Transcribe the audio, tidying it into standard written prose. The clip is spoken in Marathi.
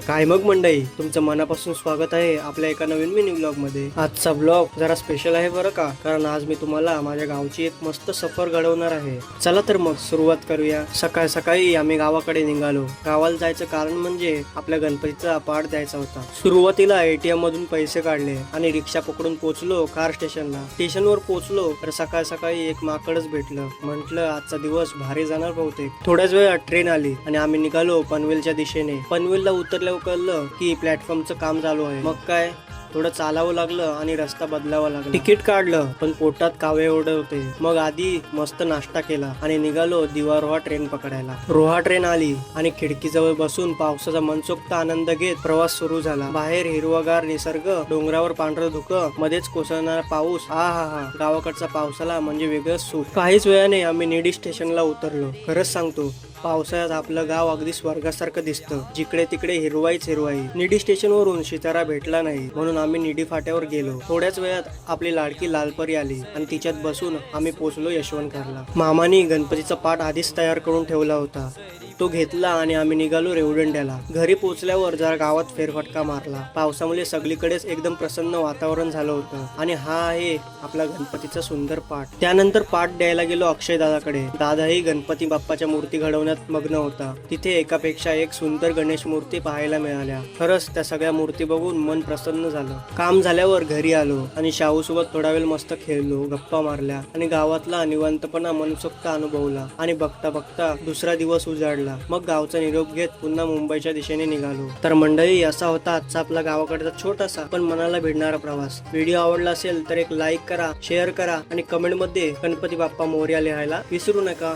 काय मग मंडळी, तुमचं मनापासून स्वागत आहे आपल्या एका नवीन मिनी ब्लॉग मध्ये। आजचा ब्लॉग जरा स्पेशल आहे बरं का, कारण आज मी तुम्हाला माझ्या गावची एक मस्त सफर घडवणार आहे। चला तर मग सुरुवात करूया। सकाळ सकाळी आम्ही गावाकडे निघालो। गावाला जायचं कारण म्हणजे आपल्या गणपतीचा पाठ द्यायचा होता। सुरुवातीला ATM मधून पैसे काढले आणि रिक्षा पकडून पोहोचलो कार स्टेशनला। स्टेशनवर पोहोचलो तर सकाळ सकाळी एक माकडच भेटलं। म्हटलं आजचा दिवस भारी जाणार बहुतेक। थोड्याच वेळात ट्रेन आली आणि आम्ही निघालो पनवेलच्या दिशेने। पनवेलला उतरल्यावर कळलं की प्लॅटफॉर्मचं काम चालू आहे। मग काय, थोडं चालावं लागलं आणि रस्ता बदलावा लागला। तिकीट काढलं पण पोटात कावे एवढे होते। मग आधी मस्त नाश्ता केला आणि निघालो दिवा रोहा ट्रेन पकडायला। रोहा ट्रेन आली आणि खिडकीजवळ बसून पावसाचा मनसोक्त आनंद घेत प्रवास सुरू झाला। बाहेर हिरवागार निसर्ग, डोंगरावर पांढरं धुकं, मध्येच कोसळणारा पाऊस। हा हा हा, गावाकडचा पावसाला म्हणजे वेगळंच सुख। काहीच वेळाने आम्ही निडी स्टेशनला उतरलो। खरंच सांगतो, पावसाळ्यात आपलं गाव अगदी स्वर्गासारखं दिसतं। जिकडे तिकडे हिरवाईच हिरवाई। निडी स्टेशन वरून सितारा भेटला नाही म्हणून आम्ही निडी फाट्यावर गेलो। थोड्याच वेळात आपली लाडकी लालपरी आली आणि तिच्यात बसून आम्ही पोहोचलो यशवंतकारला। मामानी गणपतीचा पाट आधीच तयार करून ठेवला होता। तो घेतला आणि आम्ही निघालो रेवदंड्याला। घरी पोहोचल्यावर जरा गावात फेरफटका मारला। पावसामुळे सगळीकडेच एकदम प्रसन्न वातावरण झालं होतं। आणि हा आहे आपला गणपतीचा सुंदर पाट। त्यानंतर पाट द्यायला गेलो अक्षय दादाकडे। दादाही गणपती बाप्पाच्या मूर्ती घडवण्यात मग्न होता। तिथे एकापेक्षा एक सुंदर गणेश मूर्ती पाहायला मिळाल्या। खरंच त्या सगळ्या मूर्ती बघून मन प्रसन्न झालं। काम झाल्यावर घरी आलो आणि शाहू सोबत थोडा वेळ मस्त खेळलो, गप्पा मारल्या आणि गावातला निवांतपणा मनसोक्त अनुभवला। आणि बघता बघता दुसरा दिवस उजाडला। मग गावचा निरोप घेत पुन्हा मुंबईच्या दिशेने निघालो। तर मंडळी, असा होता आजचा आपला गावाकडचा छोटासा पण मनाला भिडणारा प्रवास। व्हिडिओ आवडला असेल तर एक लाईक करा, शेअर करा आणि कमेंट मध्ये गणपती बाप्पा मोरया लिहायला विसरू नका।